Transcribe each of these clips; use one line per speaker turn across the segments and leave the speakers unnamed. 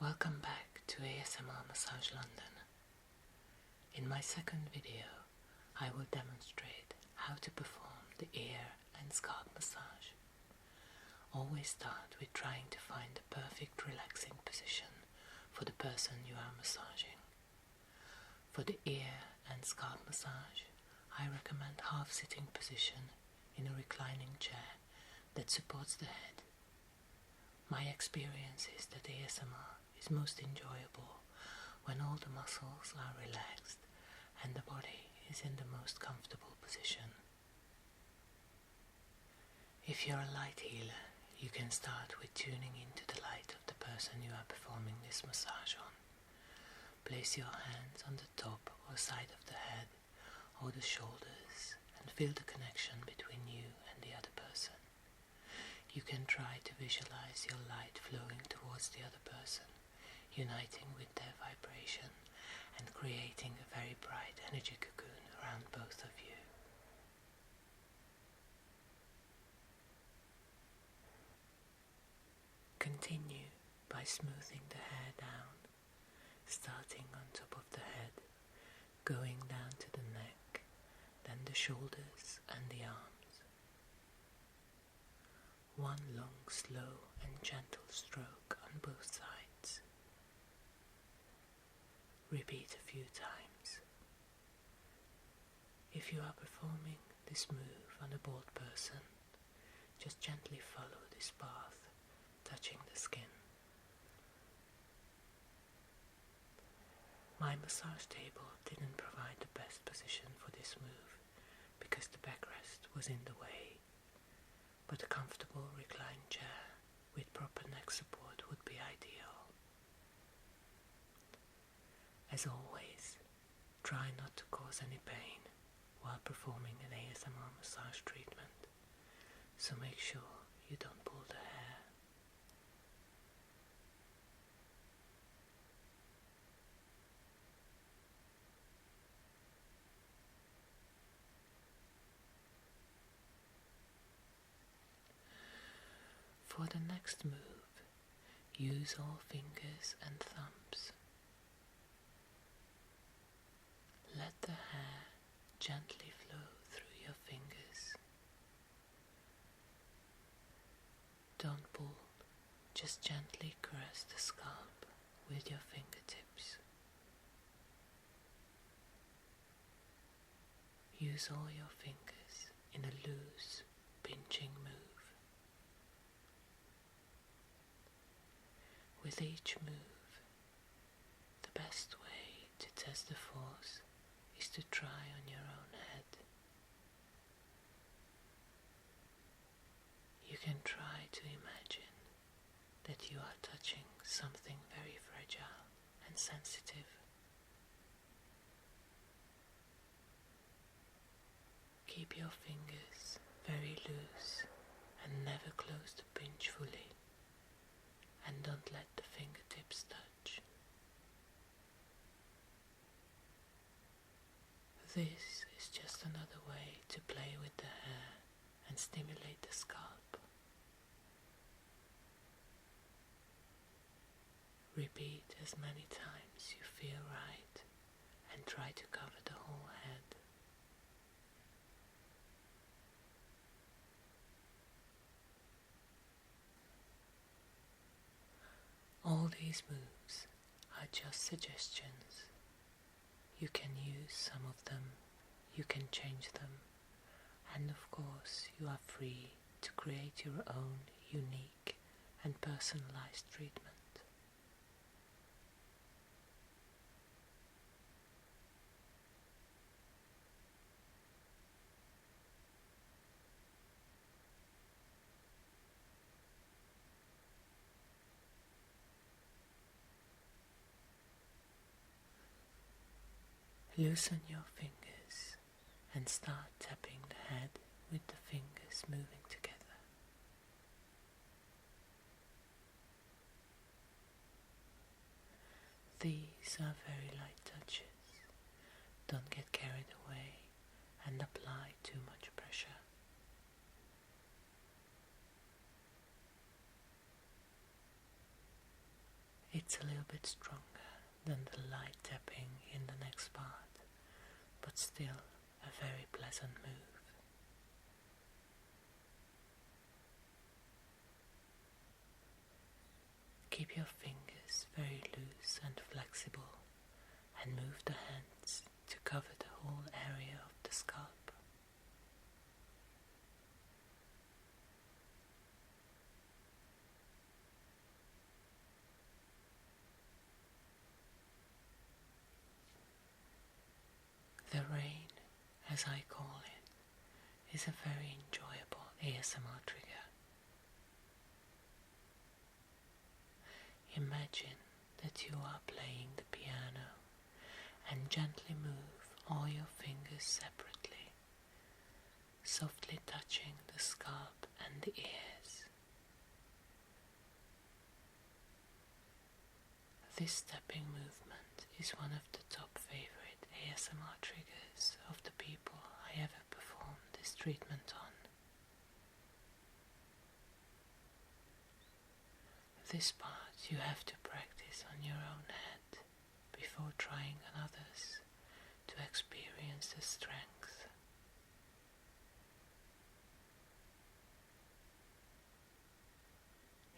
Welcome back to ASMR Massage London. In my second video, I will demonstrate how to perform the ear and scalp massage. Always start with trying to find the perfect relaxing position for the person you are massaging. For the ear and scalp massage, I recommend half-sitting position in a reclining chair that supports the head. My experience is that ASMR is most enjoyable when all the muscles are relaxed and the body is in the most comfortable position. If you're a light healer, you can start with tuning into the light of the person you are performing this massage on. Place your hands on the top or side of the head or the shoulders and feel the connection between you and the other person. You can try to visualize your light flowing towards the other person, uniting with their vibration and creating a very bright energy cocoon around both of you. Continue by smoothing the hair down, starting on top of the head, going down to the neck, then the shoulders and the arms. One long, slow and gentle stroke on both sides. Repeat a few times. If you are performing this move on a bald person, just gently follow this path, touching the skin. My massage table didn't provide the best position for this move because the backrest was in the way. But a comfortable reclined chair with proper neck support would be ideal. As always, try not to cause any pain while performing an ASMR massage treatment, so make sure you don't pull the hair. For the next move, use all fingers and thumbs. Let the hair gently flow through your fingers. Don't pull, just gently caress the scalp with your fingertips. Use all your fingers in a loose, pinching move. With each move, the best way to test the force is to try on your own head. You can try to imagine that you are touching something very fragile and sensitive. Keep your fingers very loose and never close the pinch fully. And don't let the fingertips touch. This is just another way to play with the hair and stimulate the scalp. Repeat as many times you feel right and try to cover the whole head. All these moves are just suggestions. You can use some of them, you can change them, and of course you are free to create your own unique and personalized treatment. Loosen your fingers and start tapping the head with the fingers moving together. These are very light touches. Don't get carried away and apply too much pressure. It It's a little bit stronger than the light tapping in the next part, but still a very pleasant move. Keep your fingers very loose and flexible and move the hands to cover the whole area of the scalp. The rain, as I call it, is a very enjoyable ASMR trigger. Imagine that you are playing the piano and gently move all your fingers separately, softly touching the scalp and the ears. This tapping movement is one of the top favorite ASMR triggers of the people I ever performed this treatment on. This part you have to practice on your own head before trying on others to experience the strength.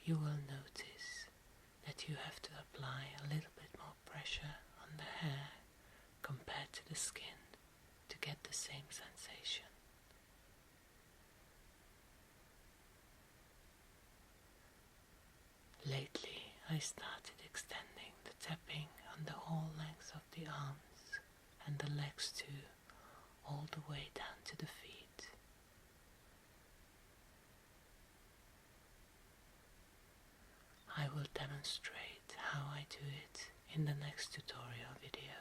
You will notice that you have to apply a little bit more pressure on the hair compared to the skin to get the same sensation. Lately, I started extending the tapping on the whole length of the arms and the legs too, all the way down to the feet. I will demonstrate how I do it in the next tutorial video.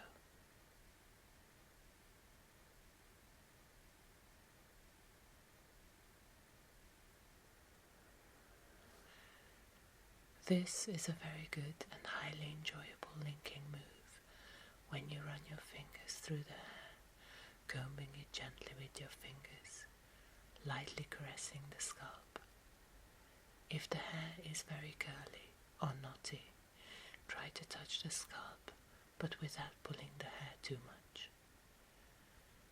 This is a very good and highly enjoyable linking move when you run your fingers through the hair, combing it gently with your fingers, lightly caressing the scalp. If the hair is very curly or knotty, try to touch the scalp, but without pulling the hair too much.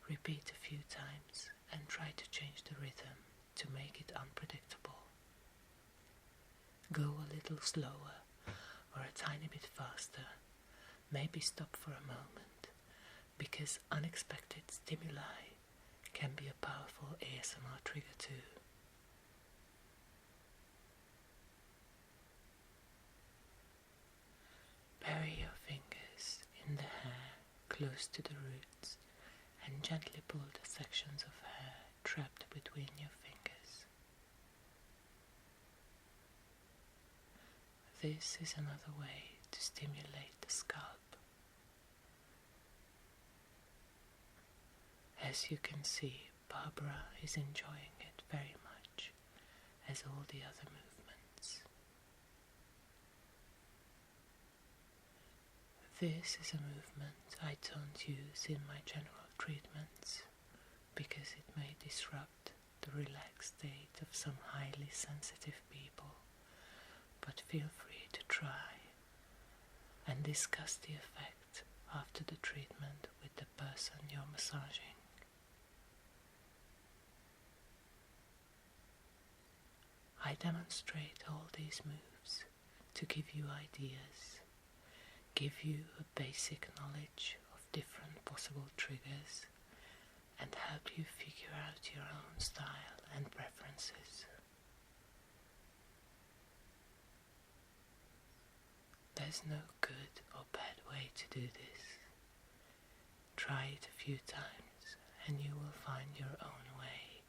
Repeat a few times and try to change the rhythm to make it unpredictable. Go a little slower or a tiny bit faster, maybe stop for a moment, because unexpected stimuli can be a powerful ASMR trigger too. Bury your fingers in the hair close to the roots and gently pull the sections of hair trapped between your fingers. This is another way to stimulate the scalp. As you can see, Barbara is enjoying it very much, as all the other movements. This is a movement I don't use in my general treatments because it may disrupt the relaxed state of some highly sensitive people, but feel free to try and discuss the effect after the treatment with the person you're massaging. I demonstrate all these moves to give you ideas, give you a basic knowledge of different possible triggers, and help you figure out your own style and preferences. There's no good or bad way to do this. Try it a few times and you will find your own way.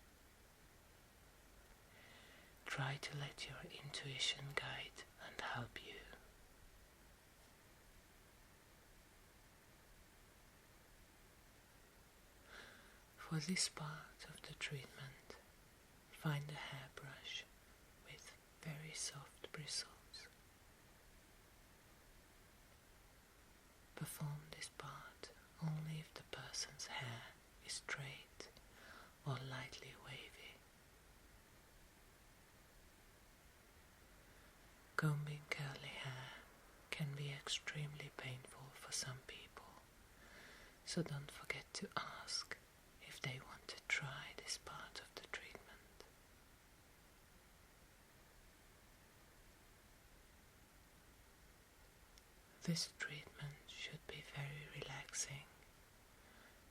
Try to let your intuition guide and help you. For this part of the treatment, find a hairbrush with very soft bristles. Perform this part only if the person's hair is straight or lightly wavy. Combing curly hair can be extremely painful for some people, so don't forget to ask if they want to try this part of the treatment. This treatment should be very relaxing,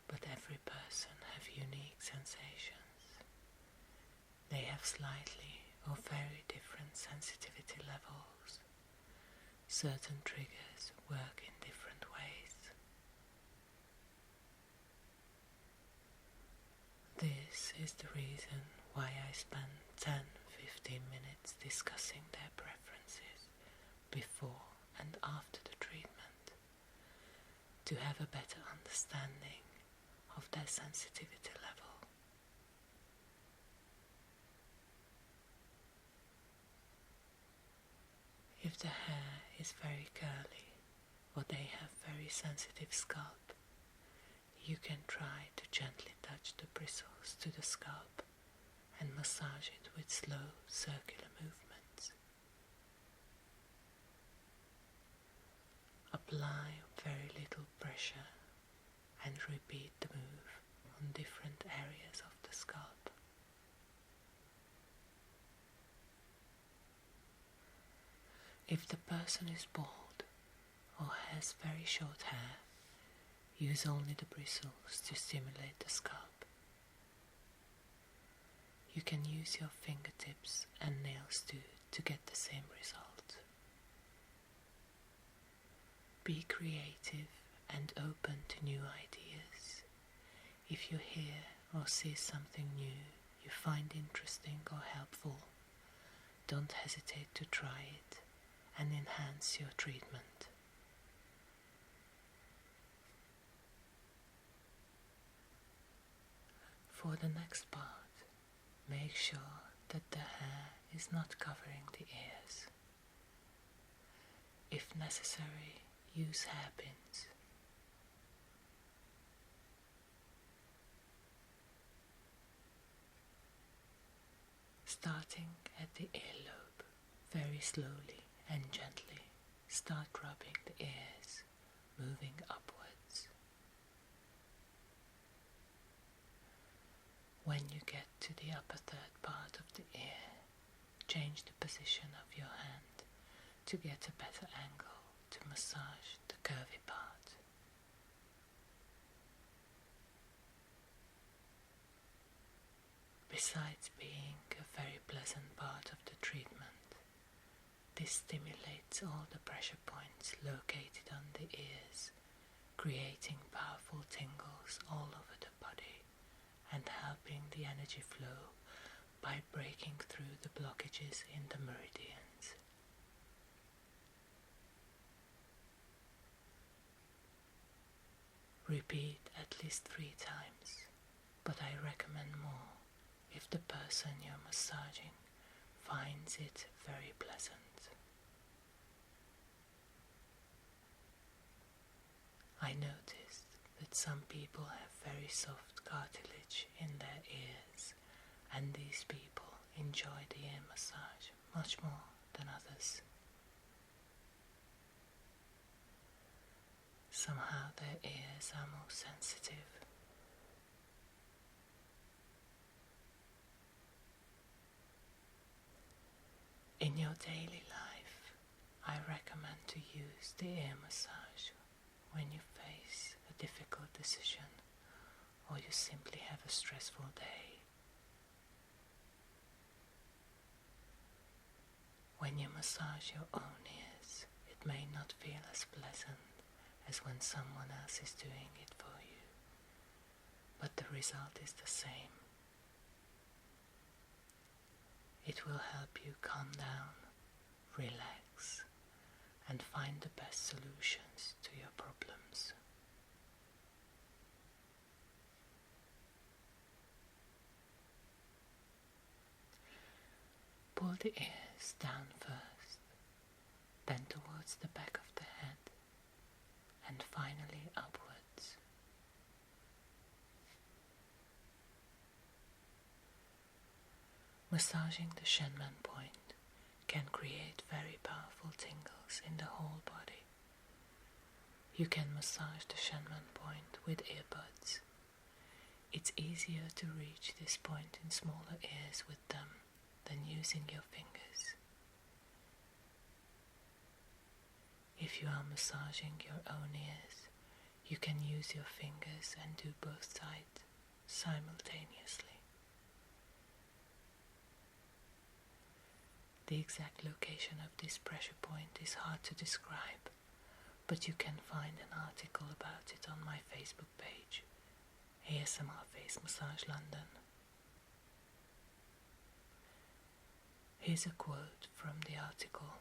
but every person have unique sensations. They have slightly or very different sensitivity levels. Certain triggers work in different ways. This is the reason why I spend 10-15 minutes discussing their preferences before and after the treatment, to have a better understanding of their sensitivity level. If the hair is very curly or they have very sensitive scalp, you can try to gently touch the bristles to the scalp and massage it with slow circular movements. Apply very little pressure and repeat the move on different areas of the scalp. If the person is bald or has very short hair, use only the bristles to stimulate the scalp. You can use your fingertips and nails too to get the same result. Be creative and open to new ideas. If you hear or see something new you find interesting or helpful, don't hesitate to try it and enhance your treatment. For the next part, make sure that the hair is not covering the ears. If necessary, use hairpins. Starting at the earlobe, very slowly and gently, start rubbing the ears, moving upwards. When you get to the upper third part of the ear, change the position of your hand to get a better angle to massage the curvy part. Besides being a very pleasant part of the treatment, this stimulates all the pressure points located on the ears, creating powerful tingles all over the body and helping the energy flow by breaking through the blockages in the meridians. Repeat at least 3 times, but I recommend more if the person you're massaging finds it very pleasant. I noticed that some people have very soft cartilage in their ears, and these people enjoy the ear massage much more than others. Somehow their ears are more sensitive. In your daily life, I recommend to use the ear massage when you face a difficult decision or you simply have a stressful day. When you massage your own ears, it may not feel as pleasant as when someone else is doing it for you, but the result is the same. It will help you calm down, relax, and find the best solutions to your problems. Pull the ears down first, then towards the back of the head, and finally upwards. Massaging the Shenman point can create very powerful tingles in the whole body. You can massage the Shenman point with earbuds. It's easier to reach this point in smaller ears with them than using your fingers. If you are massaging your own ears, you can use your fingers and do both sides simultaneously. The exact location of this pressure point is hard to describe, but you can find an article about it on my Facebook page, ASMR Face Massage London. Here's a quote from the article.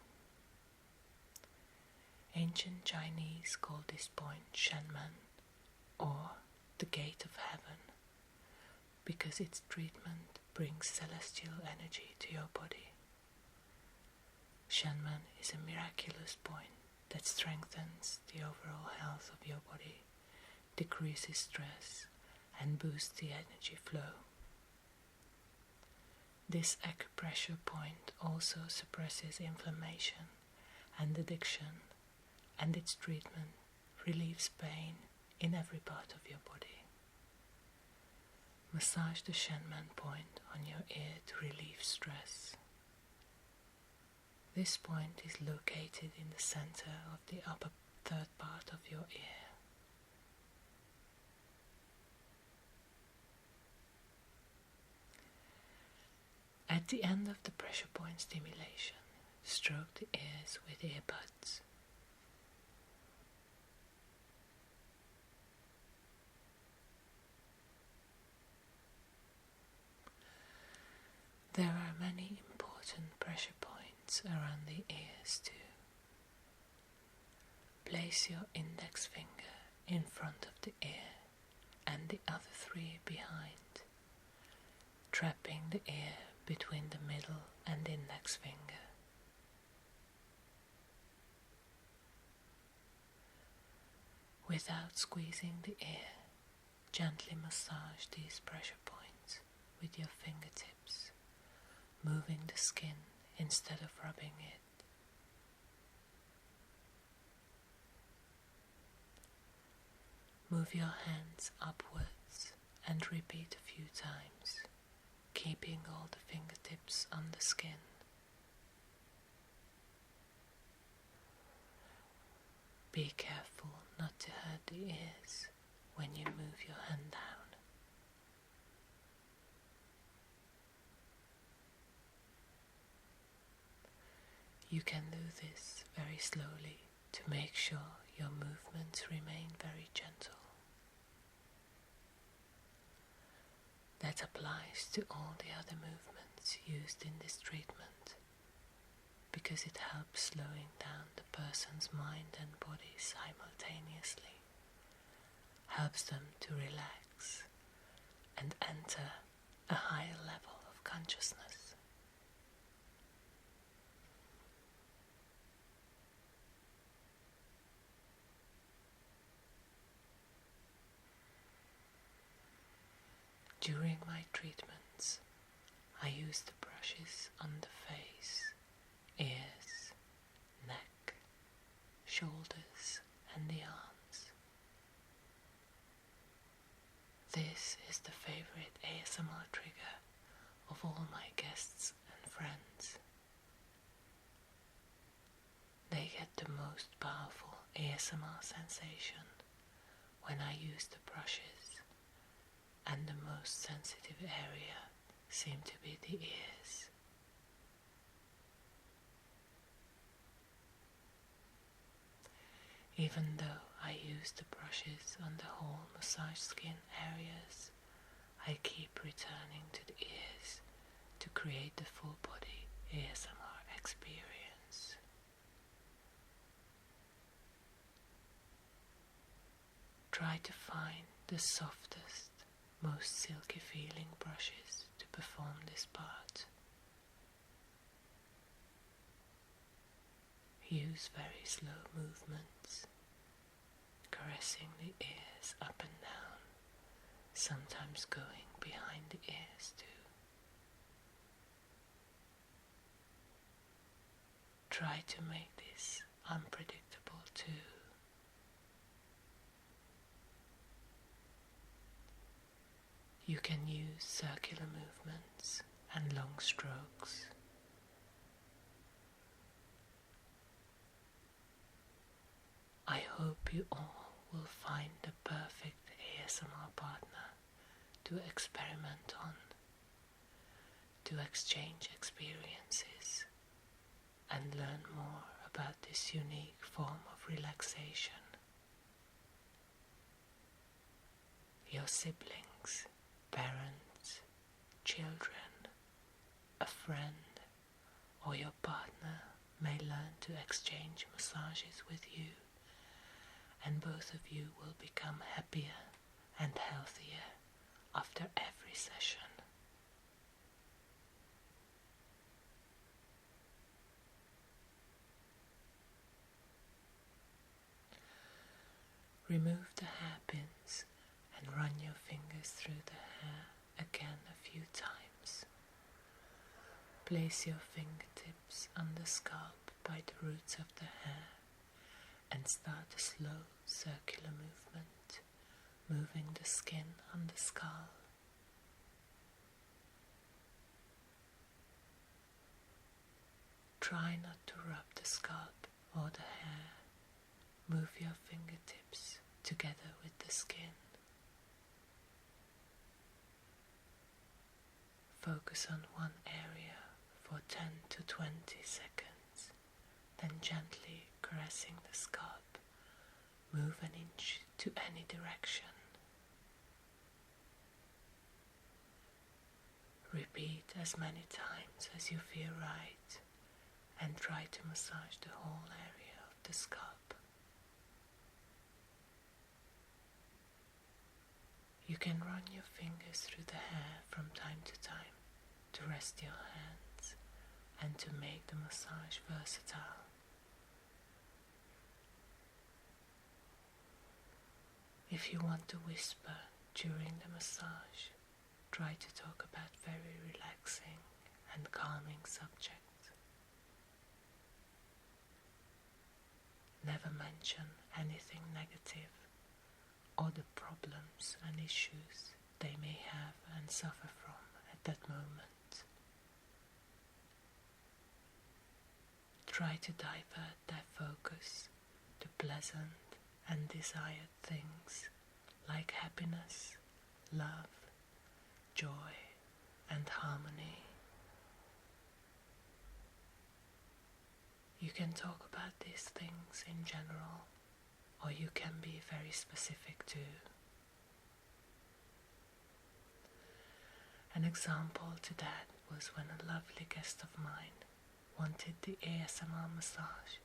Ancient Chinese called this point Shenman, or the Gate of Heaven, because its treatment brings celestial energy to your body. Shenman is a miraculous point that strengthens the overall health of your body, decreases stress, and boosts the energy flow. This acupressure point also suppresses inflammation and addiction, and its treatment relieves pain in every part of your body. Massage the Shenman point on your ear to relieve stress. This point is located in the center of the upper third part of your ear. At the end of the pressure point stimulation, stroke the ears with earbuds. There are many important pressure points around the ears too. Place your index finger in front of the ear and the other three behind, trapping the ear between the middle and index finger. Without squeezing the ear, gently massage these pressure points with your fingertips, moving the skin instead of rubbing it. Move your hands upwards and repeat a few times, keeping all the fingertips on the skin. Be careful not to hurt the ears when you move your hand down. You can do this very slowly to make sure your movements remain very gentle. That applies to all the other movements used in this treatment, because it helps slowing down the person's mind and body simultaneously, helps them to relax and enter a higher level of consciousness. During my treatments, I use the brushes on the face, ears, neck, shoulders, and the arms. This is the favorite ASMR trigger of all my guests and friends. They get the most powerful ASMR sensation when I use the brushes, and the most sensitive area seem to be the ears. Even though I use the brushes on the whole massage skin areas, I keep returning to the ears to create the full body ASMR experience. Try to find the softest, most silky feeling brushes to perform this part. Use very slow movements, caressing the ears up and down, sometimes going behind the ears too. Try to make this unpredictable too. You can use circular movements and long strokes. I hope you all will find the perfect ASMR partner to experiment on, to exchange experiences and learn more about this unique form of relaxation. Your siblings, parents, children, a friend, or your partner may learn to exchange massages with you, and both of you will become happier and healthier after every session. Remove the hairpins and run your fingers through the hair again a few times. Place your fingertips on the scalp by the roots of the hair and start a slow circular movement, moving the skin on the scalp. Try not to rub the scalp or the hair. Move your fingertips together with the skin. Focus on one area for 10 to 20 seconds, then gently caressing the scalp. Move an inch to any direction. Repeat as many times as you feel right and try to massage the whole area of the scalp. You can run your fingers through the hair from time to time to rest your hands and to make the massage versatile. If you want to whisper during the massage, try to talk about very relaxing and calming subjects. Never mention anything negative or the problems and issues they may have and suffer from at that moment. Try to divert their focus to pleasant and desired things like happiness, love, joy, and harmony. You can talk about these things in general, or you can be very specific too. An example to that was when a lovely guest of mine wanted the ASMR massage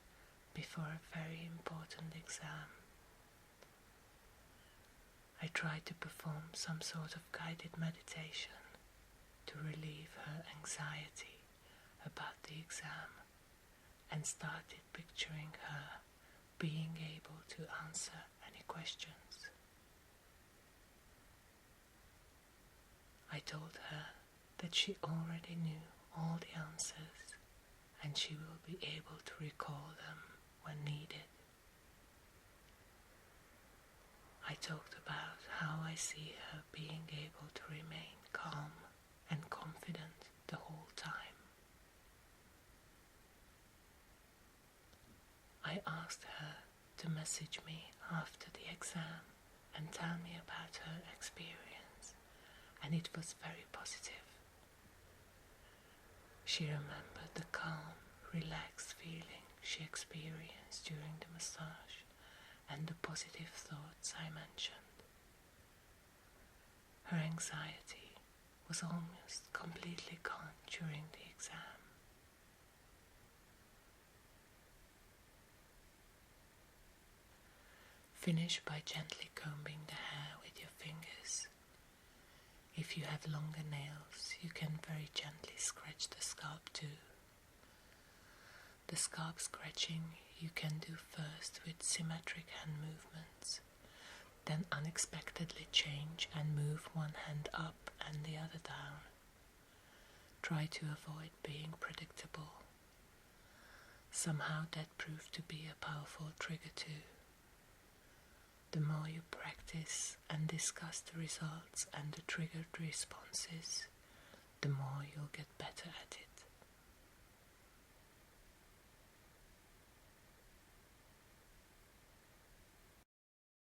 before a very important exam. I tried to perform some sort of guided meditation to relieve her anxiety about the exam and started picturing her being able to answer any questions. I told her that she already knew all the answers and she will be able to recall them when needed. I talked about how I see her being able to remain calm and confident the whole time. I asked her to message me after the exam and tell me about her experience, and it was very positive. She remembered the calm, relaxed feeling she experienced during the massage and the positive thoughts I mentioned. Her anxiety was almost completely gone during the exam. Finish by gently combing the hair with your fingers. If you have longer nails, you can very gently scratch the scalp too. The scalp scratching you can do first with symmetric hand movements, then unexpectedly change and move one hand up and the other down. Try to avoid being predictable. Somehow that proved to be a powerful trigger too. the more you practice and discuss the results and the triggered responses, the more you'll get better at it.